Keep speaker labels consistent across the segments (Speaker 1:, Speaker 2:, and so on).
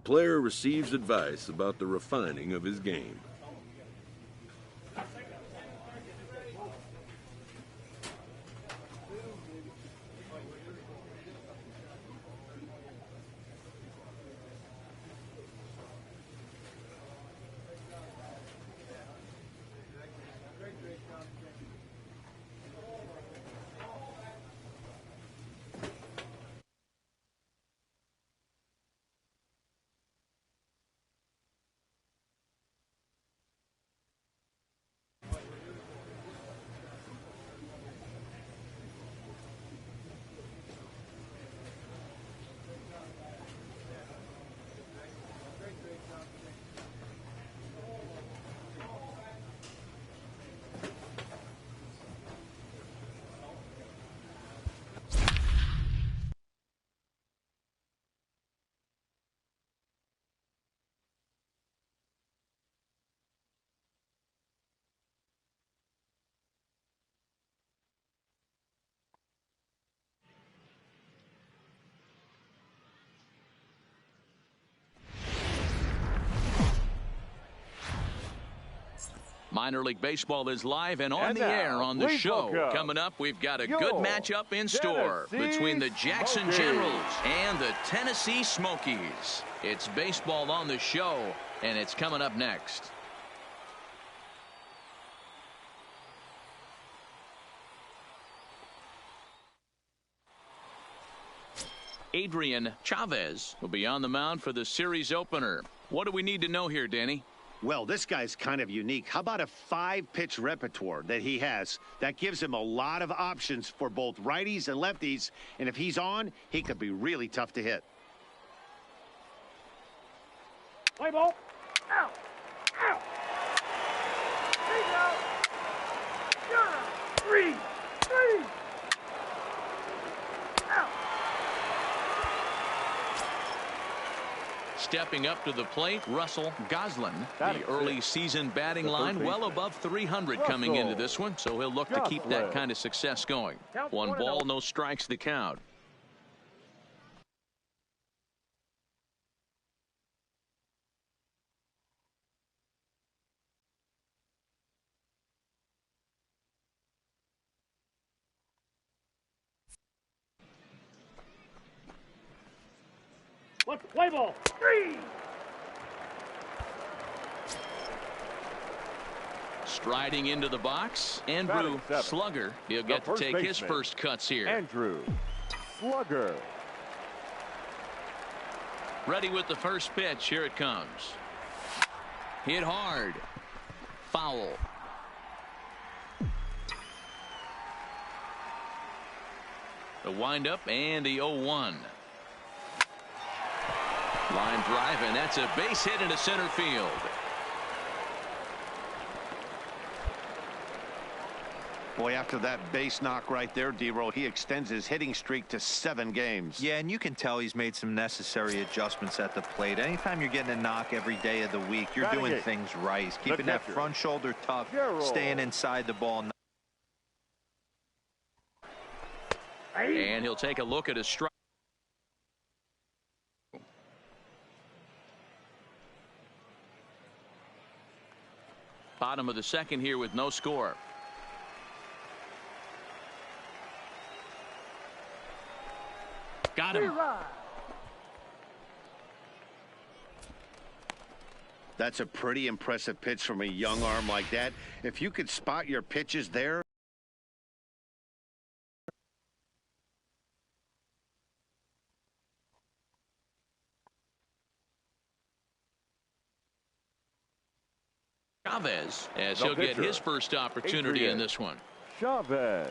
Speaker 1: player receives advice about the refining of his game.
Speaker 2: Minor League Baseball is live and on the air on the show. Coming up, we've got a good matchup in store between the Jackson Generals and the Tennessee Smokies. It's baseball on the show, and it's coming up next. Adrian Chavez will be on the mound for the series opener. What do we need to know here, Danny?
Speaker 3: Well, this guy's kind of unique. How about a 5-pitch repertoire that he has? That gives him a lot of options for both righties and lefties. And if he's on, he could be really tough to hit.
Speaker 4: Play ball. Out. Out. Three.
Speaker 2: Stepping up to the plate, Russell Goslin. The early season batting line well above 300 coming into this one, so he'll look to keep that kind of success going. 1 ball, no strikes the count.
Speaker 4: Let's play ball. 3.
Speaker 2: Striding into the box, Andrew Slugger. He'll get to take his first cuts here.
Speaker 5: Andrew Slugger.
Speaker 2: Ready with the first pitch. Here it comes. Hit hard. Foul. The windup and the 0-1. Line drive, and that's a base hit into center field.
Speaker 3: Boy, after that base knock right there, D-Roll, he extends his hitting streak to 7 games.
Speaker 6: Yeah, and you can tell he's made some necessary adjustments at the plate. Anytime you're getting a knock every day of the week, you're doing things right. He's keeping that front shoulder tough, staying inside the ball.
Speaker 2: And he'll take a look at his strike. Bottom of the second here with no score. Got him.
Speaker 3: That's a pretty impressive pitch from a young arm like that. If you could spot your pitches there.
Speaker 2: Chavez, as he'll get his first opportunity in this one.
Speaker 5: Chavez.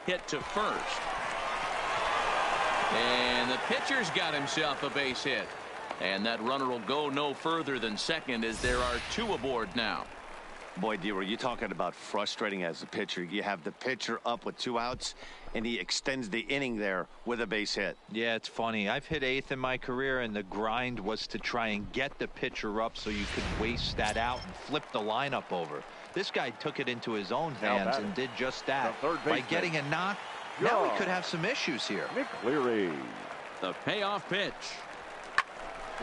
Speaker 2: Hit to first. And the pitcher's got himself a base hit. And that runner will go no further than second as there are 2 aboard now.
Speaker 3: Boy, D, you're talking about frustrating as a pitcher. You have the pitcher up with 2 outs, and he extends the inning there with a base hit.
Speaker 6: Yeah, it's funny. I've hit 8th in my career, and the grind was to try and get the pitcher up so you could waste that out and flip the lineup over. This guy took it into his own hands and did just that. By getting a knock, now we could have some issues here.
Speaker 5: Cleary.
Speaker 2: The payoff pitch.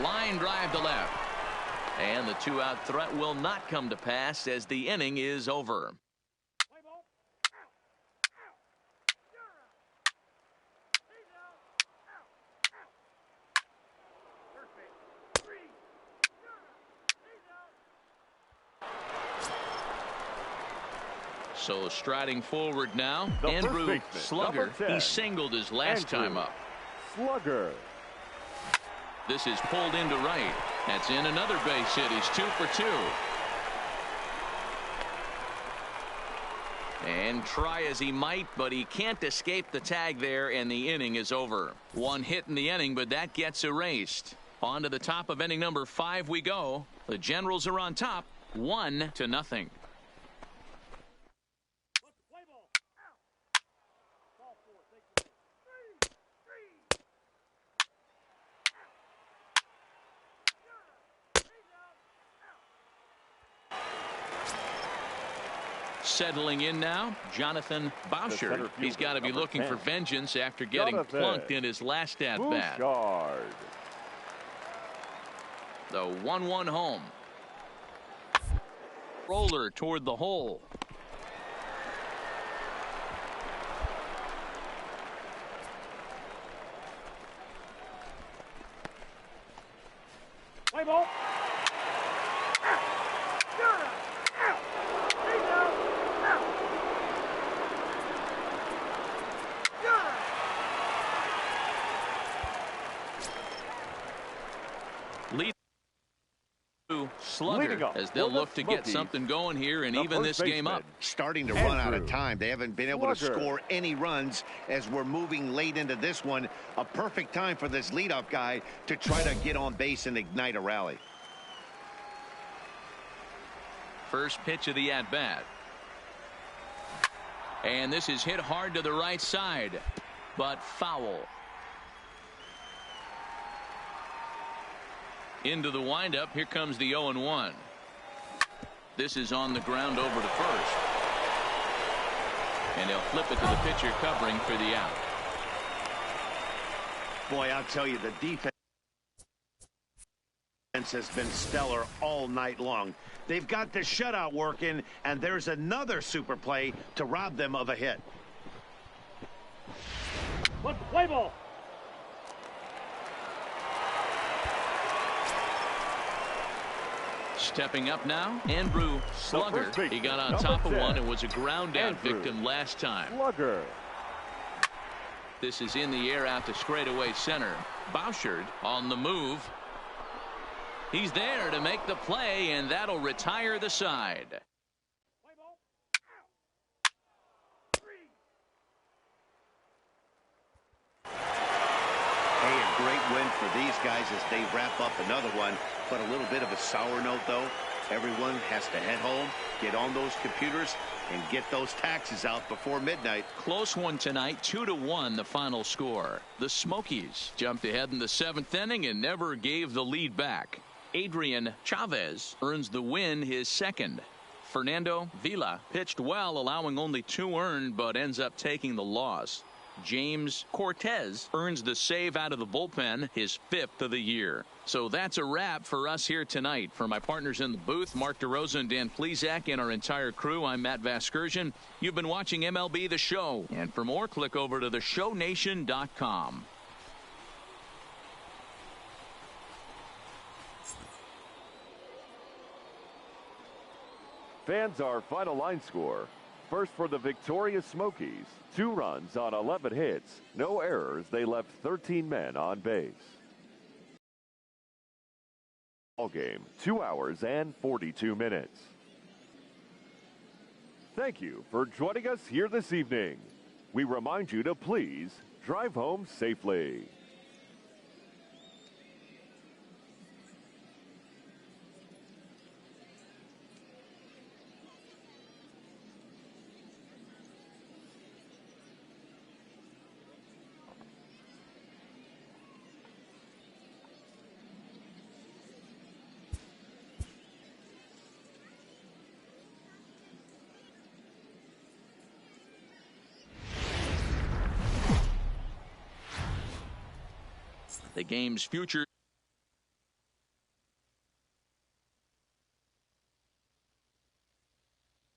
Speaker 2: Line drive to left. And the 2-out threat will not come to pass as the inning is over. So striding forward now, Andrew Slugger. He singled his last time up.
Speaker 5: Slugger.
Speaker 2: This is pulled into right. That's in another base hit. He's 2 for 2. And try as he might, but he can't escape the tag there, and the inning is over. 1 hit in the inning, but that gets erased. On to the top of inning number 5 we go. The Generals are on top, 1-0. Settling in now, Jonathan Bouchard. He's got to be looking for vengeance after getting plunked in his last at-bat. The 1-1 home. Roller toward the hole.
Speaker 4: Play ball.
Speaker 2: Lead to Slugger as they'll look to get something going here and even this game up.
Speaker 3: Starting to run out of time. They haven't been able to score any runs as we're moving late into this one. A perfect time for this leadoff guy to try to get on base and ignite a rally.
Speaker 2: First pitch of the at-bat. And this is hit hard to the right side, but foul. Into the windup. Here comes the 0-1. This is on the ground over to first. And he'll flip it to the pitcher covering for the out.
Speaker 3: Boy, I'll tell you, the defense has been stellar all night long. They've got the shutout working, and there's another super play to rob them of a hit.
Speaker 4: What's the play ball?
Speaker 2: Stepping up now, Andrew Slugger. He got on top of one and was a ground out victim last time.
Speaker 5: Slugger.
Speaker 2: This is in the air out to straightaway center. Bouchard on the move. He's there to make the play, and that'll retire the side.
Speaker 3: Hey, a great win for these guys as they wrap up another one. But a little bit of a sour note, though. Everyone has to head home, get on those computers, and get those taxes out before midnight.
Speaker 2: Close one tonight, 2-1 the final score. The Smokies jumped ahead in the 7th inning and never gave the lead back. Adrian Chavez earns the win, his second. Fernando Vila pitched well, allowing only 2 earned, but ends up taking the loss. James Cortez earns the save out of the bullpen, his 5th of the year. So that's a wrap for us here tonight. For my partners in the booth, Mark DeRosa and Dan Plesac, and our entire crew, I'm Matt Vasgersian. You've been watching MLB The Show. And for more, click over to theshownation.com.
Speaker 5: Fans, our final line score. First for the victorious Smokies. 2 runs on 11 hits. No errors. They left 13 men on base. Ball game, 2 hours and 42 minutes. Thank you for joining us here this evening. We remind you to please drive home safely.
Speaker 2: The game's future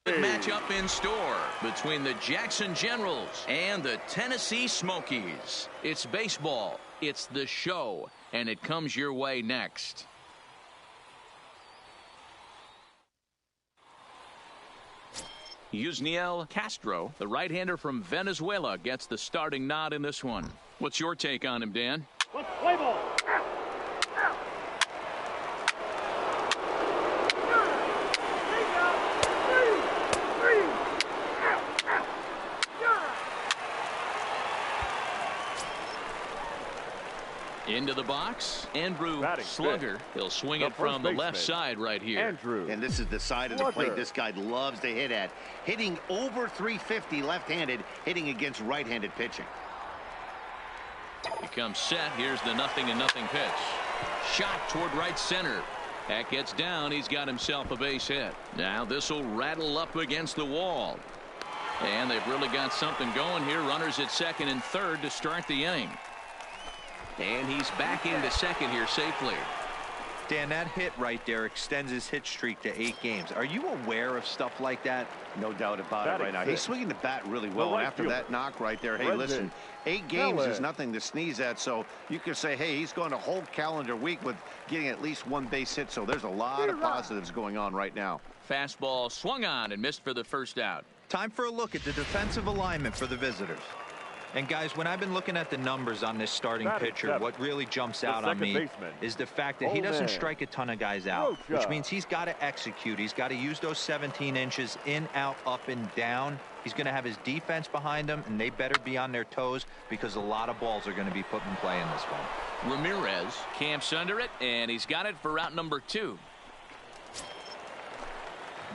Speaker 2: matchup in store between the Jackson Generals and the Tennessee Smokies. It's baseball, it's the show, and it comes your way next. Yusniel Castro, the right-hander from Venezuela, gets the starting nod in this one. What's your take on him, Dan?
Speaker 4: Let's play ball.
Speaker 2: Into the box, Andrew
Speaker 5: Batting
Speaker 2: Slugger. He'll swing it from the left side right here.
Speaker 5: Andrew.
Speaker 3: And this is the side of the plate this guy loves to hit at. Hitting over 350 left-handed, hitting against right-handed pitching.
Speaker 2: He comes set. Here's the 0-0 pitch. Shot toward right center. That gets down. He's got himself a base hit. Now this will rattle up against the wall. And they've really got something going here. Runners at second and third to start the inning. And he's back into second here safely.
Speaker 6: Dan, that hit right there extends his hit streak to 8 games. Are you aware of stuff like that?
Speaker 3: No doubt about it right now. He's swinging the bat really well. And after that knock right there, hey, listen, 8 games is nothing to sneeze at. So you could say, hey, he's going a whole calendar week with getting at least 1 base hit. So there's a lot of positives going on right now.
Speaker 2: Fastball swung on and missed for the first out.
Speaker 6: Time for a look at the defensive alignment for the visitors. And guys, when I've been looking at the numbers on this starting pitcher, what really jumps out on me is the fact that he doesn't strike a ton of guys out, which means he's got to execute. He's got to use those 17 inches in, out, up, and down. He's going to have his defense behind him, and they better be on their toes because a lot of balls are going to be put in play in this one.
Speaker 2: Ramirez camps under it, and he's got it for out number 2.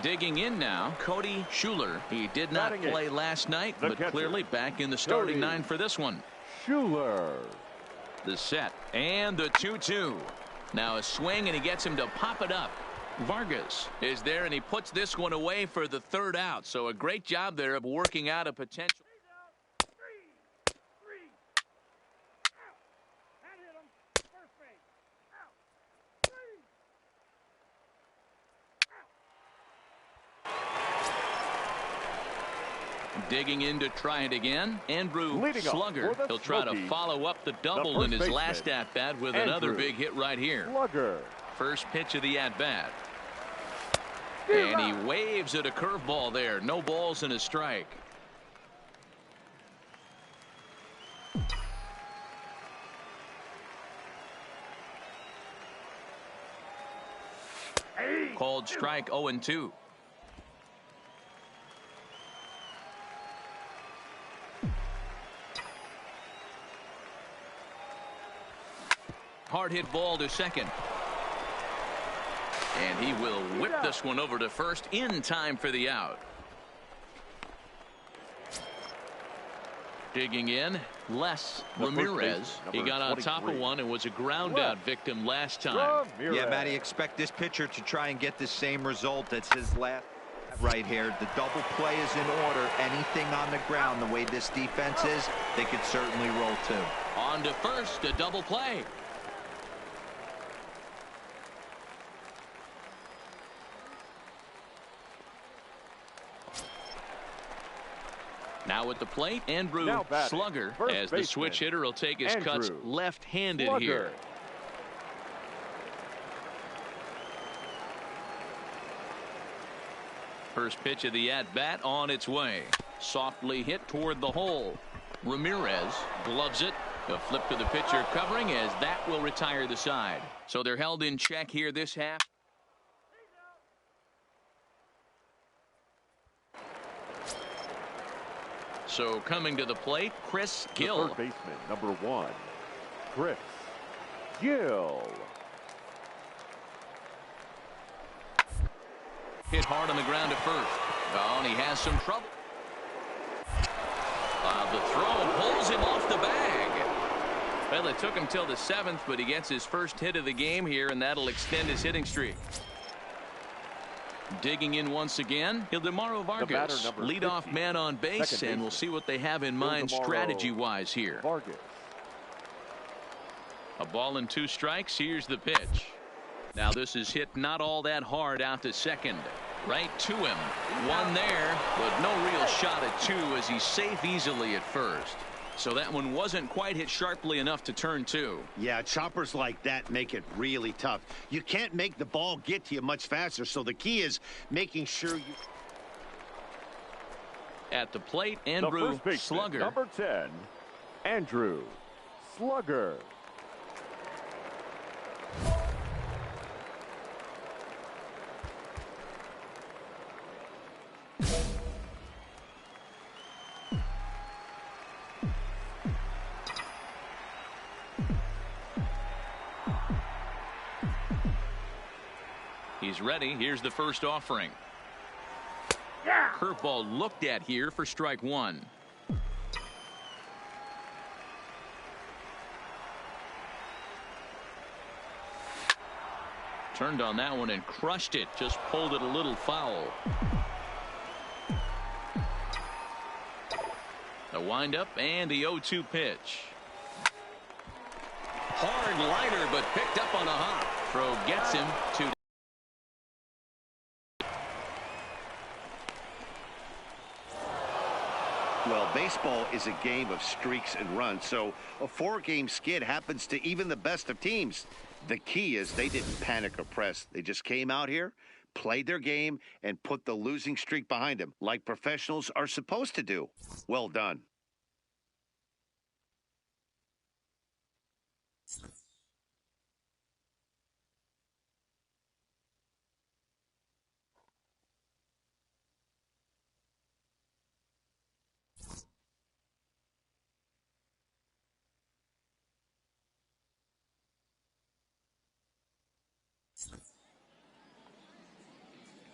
Speaker 2: Digging in now, Cody Schuler. He did not play last night, but clearly back in the starting 9 for this one.
Speaker 5: Schuler.
Speaker 2: The set and the 2-2. Now a swing, and he gets him to pop it up. Vargas is there, and he puts this one away for the 3rd out. So a great job there of working out a potential. Digging in to try it again. Andrew Slugger. He'll try to follow up the double in his last at-bat with another big hit right here.
Speaker 5: Slugger.
Speaker 2: First pitch of the at-bat. And he waves at a curveball there. No balls and a strike. Called strike 0-2. Hard hit ball to second. And he will whip this one over to first in time for the out. Digging in, Les Ramirez. He got on top of one and was a ground out victim last time.
Speaker 6: Yeah, Matty, expect this pitcher to try and get the same result that's his last right here. The double play is in order. Anything on the ground, the way this defense is, they could certainly roll too.
Speaker 2: On to first, a double play. Now at the plate, Andrew Slugger, as the switch hitter, will take his cuts left-handed here. First pitch of the at-bat on its way. Softly hit toward the hole. Ramirez gloves it. A flip to the pitcher covering, as that will retire the side. So they're held in check here this half. So coming to the plate, Chris Gill.
Speaker 5: The third baseman, number 1, Chris Gill.
Speaker 2: Hit hard on the ground at first. Oh, and he has some trouble. The throw pulls him off the bag. Well, it took him till the 7th, but he gets his first hit of the game here, and that'll extend his hitting streak. Digging in once again, Ildemaro Vargas, leadoff man on base, and we'll see what they have in mind strategy-wise here.
Speaker 5: Vargas.
Speaker 2: A ball and 2 strikes. Here's the pitch. Now this is hit not all that hard out to second. Right to him. One there, but no real shot at 2 as he's safe easily at first. So that one wasn't quite hit sharply enough to turn 2.
Speaker 3: Yeah, choppers like that make it really tough. You can't make the ball get to you much faster, so the key is making sure you...
Speaker 2: At the plate, Andrew Slugger.
Speaker 5: Number 10, Andrew Slugger.
Speaker 2: He's ready. Here's the first offering.
Speaker 4: Yeah.
Speaker 2: Curveball looked at here for strike 1. Turned on that one and crushed it. Just pulled it a little foul. The windup and the 0-2 pitch. Hard liner, but picked up on a hop. Throw gets him to.
Speaker 3: Well, baseball is a game of streaks and runs, so a 4-game skid happens to even the best of teams. The key is they didn't panic or press. They just came out here, played their game, and put the losing streak behind them, like professionals are supposed to do. Well done.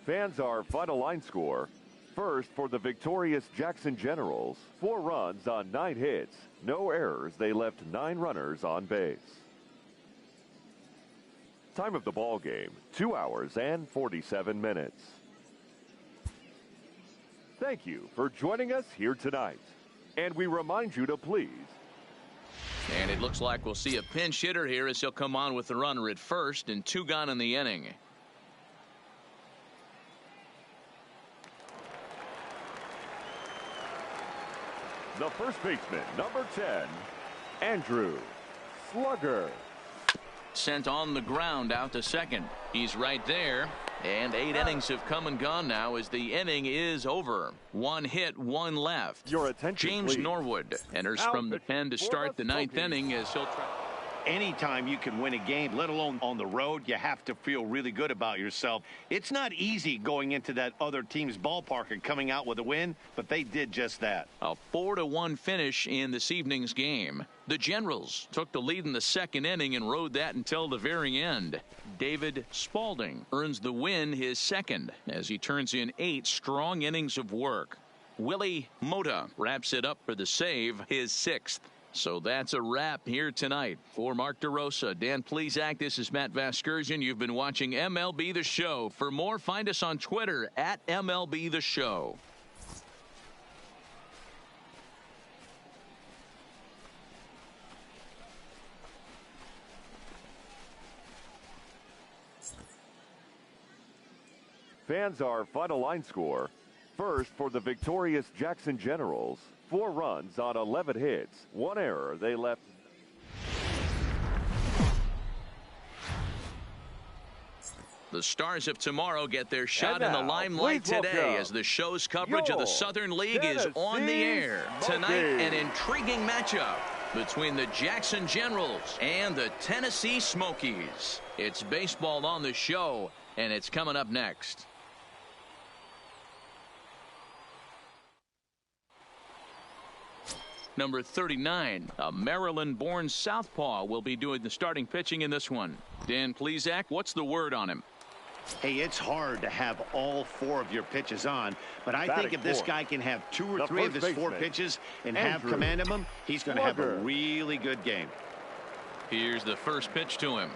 Speaker 5: Fans, our final line score. First, for the victorious Jackson Generals, 4 runs on 9 hits, no errors. They left 9 runners on base. Time of the ball game, 2 hours and 47 minutes. Thank you for joining us here tonight. And we remind you to please.
Speaker 2: And it looks like we'll see a pinch hitter here as he'll come on with the runner at first and 2 gone in the inning.
Speaker 5: The first baseman, number 10, Andrew Slugger.
Speaker 2: Sent on the ground out to second. He's right there. And 8 innings have come and gone now as the inning is over. 1 hit, 1 left.
Speaker 5: Your attention,
Speaker 2: James
Speaker 5: please.
Speaker 2: Norwood enters from the pen to start the 9th inning as he'll try.
Speaker 3: Anytime you can win a game, let alone on the road, you have to feel really good about yourself. It's not easy going into that other team's ballpark and coming out with a win, but they did just that.
Speaker 2: A 4-1 finish in this evening's game. The Generals took the lead in the 2nd inning and rode that until the very end. David Spaulding earns the win, his 2nd, as he turns in 8 strong innings of work. Willie Mota wraps it up for the save, his 6th. So that's a wrap here tonight. For Mark DeRosa, Dan Plesac, this is Matt Vasgersian. You've been watching MLB The Show. For more, find us on Twitter at MLB The Show.
Speaker 5: Fans, our final line score. First, for the victorious Jackson Generals, 4 runs on 11 hits, 1 error. They left.
Speaker 2: The Stars of tomorrow get their shot in the limelight today as the show's coverage of the Southern League is on the air. Tonight, an intriguing matchup between the Jackson Generals and the Tennessee Smokies. It's baseball on the show, and it's coming up next. Number 39, a Maryland-born southpaw, will be doing the starting pitching in this one. Dan Plesac, what's the word on him?
Speaker 3: Hey, it's hard to have all 4 of your pitches on, but I think if this guy can have 2 or 3 of his 4 pitches and have command of them, he's going to have a really good game.
Speaker 2: Here's the first pitch to him.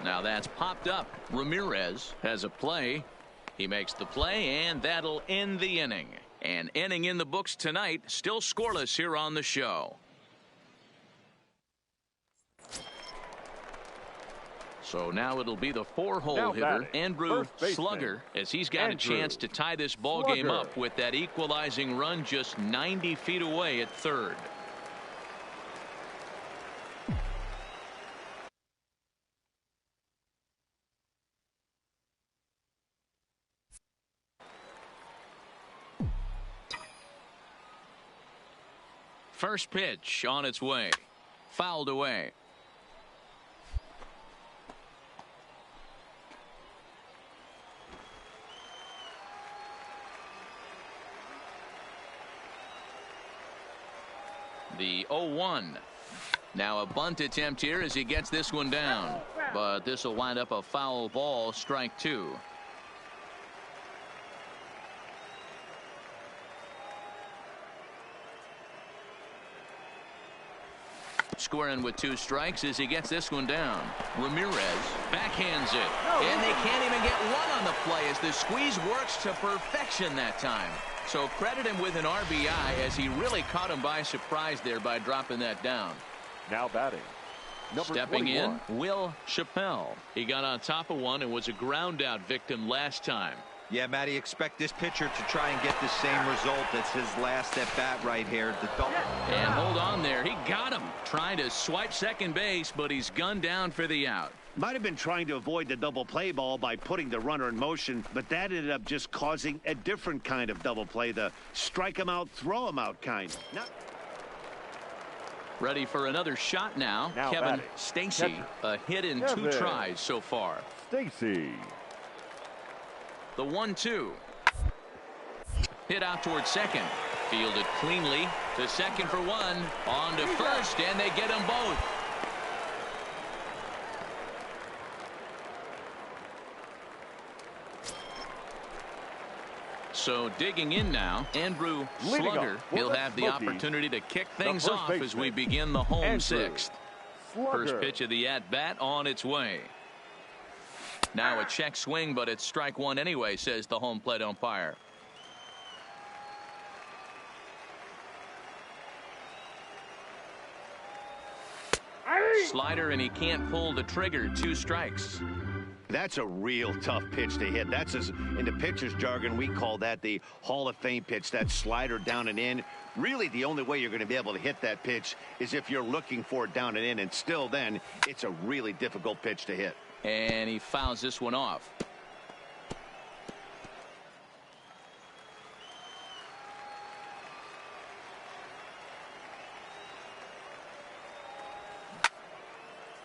Speaker 2: Now that's popped up. Ramirez has a play. He makes the play, and that'll end the inning. An inning in the books tonight, still scoreless here on the show. So now it'll be the 4-hole hitter, Andrew Slugger, as he's got a chance to tie this ball game up with that equalizing run just 90 feet away at third. First pitch on its way. Fouled away. The 0-1. Now a bunt attempt here as he gets this one down. But this will wind up a foul ball, strike 2. Squaring with 2 strikes as he gets this one down. Ramirez backhands it. And they can't even get one on the play as the squeeze works to perfection that time. So credit him with an RBI as he really caught him by surprise there by dropping that down.
Speaker 5: Now batting.
Speaker 2: Stepping
Speaker 5: 21.
Speaker 2: in, Will Chappelle. He got on top of one and was a ground out victim last time.
Speaker 6: Yeah, Matty, expect this pitcher to try and get the same result. That's his last at bat right here. The double.
Speaker 2: And hold on there. He got him. Trying to swipe second base, but he's gunned down for the out.
Speaker 3: Might have been trying to avoid the double play ball by putting the runner in motion, but that ended up just causing a different kind of double play, the strike him out, throw him out kind.
Speaker 2: Ready for another shot now. Kevin
Speaker 5: batting.
Speaker 2: Stacy, a hit in
Speaker 5: Kevin
Speaker 2: 2 tries so far.
Speaker 5: Stacy.
Speaker 2: The 1-2. Hit out towards second. Fielded cleanly to second for 1. On to first, and they get them both. So digging in now, Andrew Slugger. He'll have the opportunity to kick things off as we begin the home 6th. First pitch of the at-bat on its way. Now a check swing, but it's strike 1 anyway, says the home plate umpire. Slider, and he can't pull the trigger. 2 strikes.
Speaker 3: That's a real tough pitch to hit. That's, in the pitcher's jargon, we call that the Hall of Fame pitch, that slider down and in. Really, the only way you're going to be able to hit that pitch is if you're looking for it down and in, and still then, it's a really difficult pitch to hit.
Speaker 2: And he fouls this one off.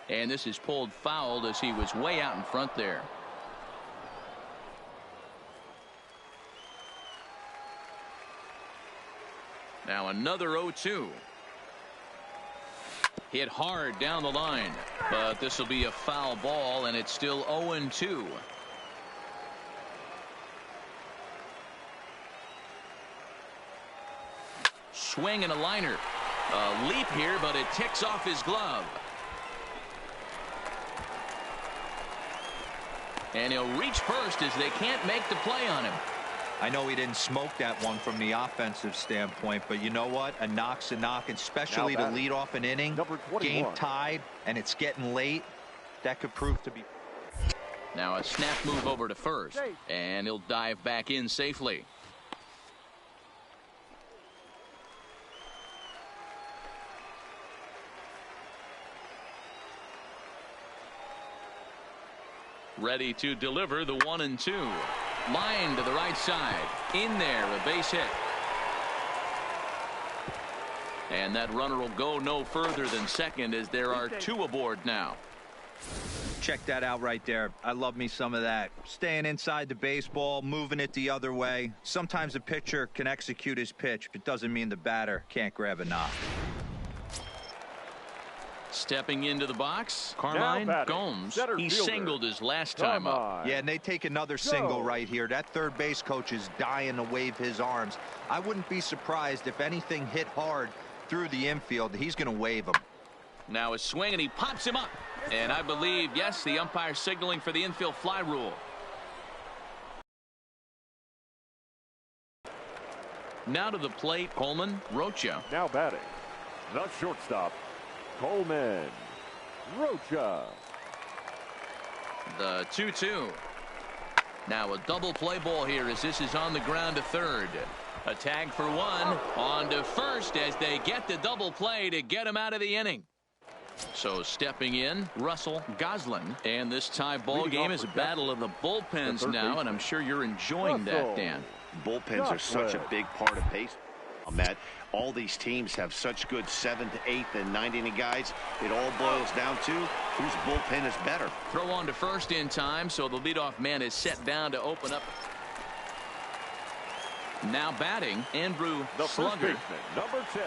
Speaker 2: And this is pulled foul as he was way out in front there. Now another 0-2. Hit hard down the line, but this will be a foul ball, and it's still 0-2. Swing and a liner. A leap here, but it ticks off his glove. And he'll reach first as they can't make the play on him.
Speaker 6: I know he didn't smoke that one from the offensive standpoint, but you know what? A knock's a knock, especially to lead off an inning. Game tied, and it's getting late. That could prove to be.
Speaker 2: Now a snap move over to first, and he'll dive back in safely. Ready to deliver the 1-2. Line to the right side. In there, a base hit. And that runner will go no further than second as there are 2 aboard now.
Speaker 6: Check that out right there. I love me some of that. Staying inside the baseball, moving it the other way. Sometimes a pitcher can execute his pitch, but it doesn't mean the batter can't grab a knock.
Speaker 2: Stepping into the box, Carmine Gomes. He singled his last time up.
Speaker 6: Yeah, and they take another single right here. That third base coach is dying to wave his arms. I wouldn't be surprised if anything hit hard through the infield. He's going to wave him.
Speaker 2: Now a swing, and he pops him up. And I believe, yes, the umpire signaling for the infield fly rule. Now to the plate, Coleman Rocha.
Speaker 5: Now batting, the shortstop, Coleman Rocha.
Speaker 2: The 2-2. Now a double play ball here as this is on the ground to third. A tag for one. On to first as they get the double play to get him out of the inning. So stepping in, Russell Goslin. And this tie ball game is a battle of the bullpens now, and I'm sure you're enjoying that, Dan.
Speaker 3: Bullpens are such a big part of baseball, Matt. All these teams have such good 7th, 8th, and 9th inning guys. It all boils down to whose bullpen is better.
Speaker 2: Throw on to first in time, so the leadoff man is set down to open up. Now batting, Andrew Slugger.
Speaker 5: Number 10,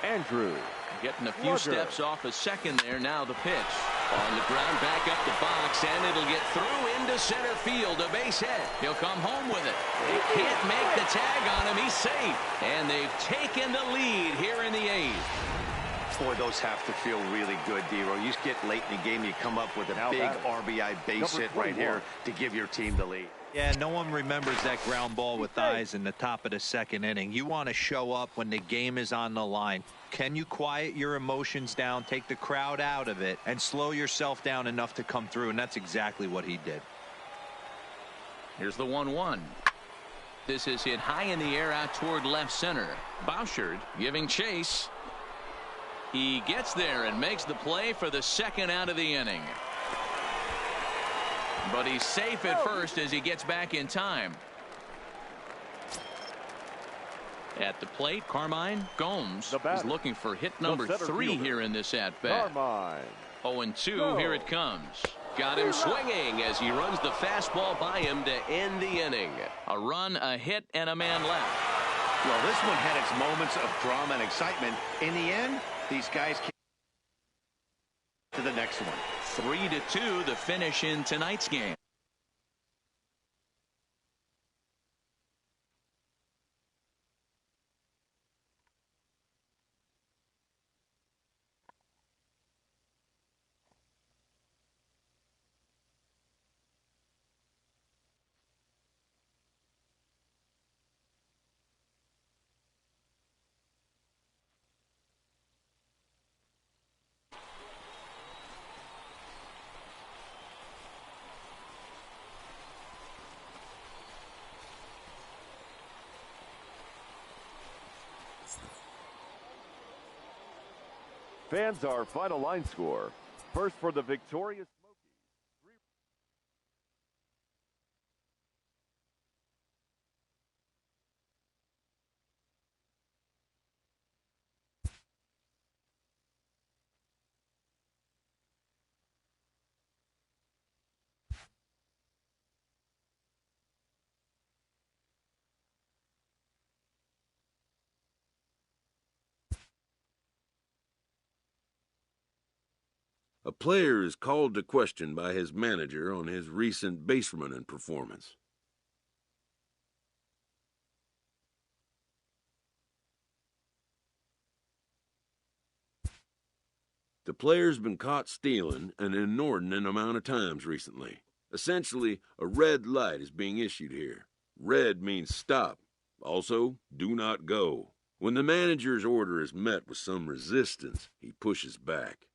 Speaker 5: Andrew.
Speaker 2: Getting a few steps off a second there. Now the pitch. On the ground, back up the box, and it'll get through into center field. A base hit. He'll come home with it. They can't make the tag on him. He's safe. And they've taken the lead here in the 8th.
Speaker 3: Boy, those have to feel really good, D-Row. You get late in the game, you come up with a big RBI base hit right here to give your team the lead.
Speaker 6: Yeah, no one remembers that ground ball with eyes in the top of the 2nd inning. You want to show up when the game is on the line. Can you quiet your emotions down, take the crowd out of it, and slow yourself down enough to come through? And that's exactly what he did.
Speaker 2: Here's the 1-1. This is hit high in the air out toward left center. Bouchard giving chase. He gets there and makes the play for the 2nd out of the inning. But he's safe at first as he gets back in time. At the plate, Carmine Gomes is looking for hit number 3 here in this at-bat. 0-2, here it comes. Got him swinging as he runs the fastball by him to end the inning. A run, a hit, and a man left.
Speaker 3: Well, this one had its moments of drama and excitement. In the end, these guys came to the next one.
Speaker 2: 3-2, the finish in tonight's game.
Speaker 5: Fans, our final line score. First for the victorious Smokies.
Speaker 1: A player is called to question by his manager on his recent base running performance. The player's been caught stealing an inordinate amount of times recently. Essentially, a red light is being issued here. Red means stop. Also, do not go. When the manager's order is met with some resistance, he pushes back.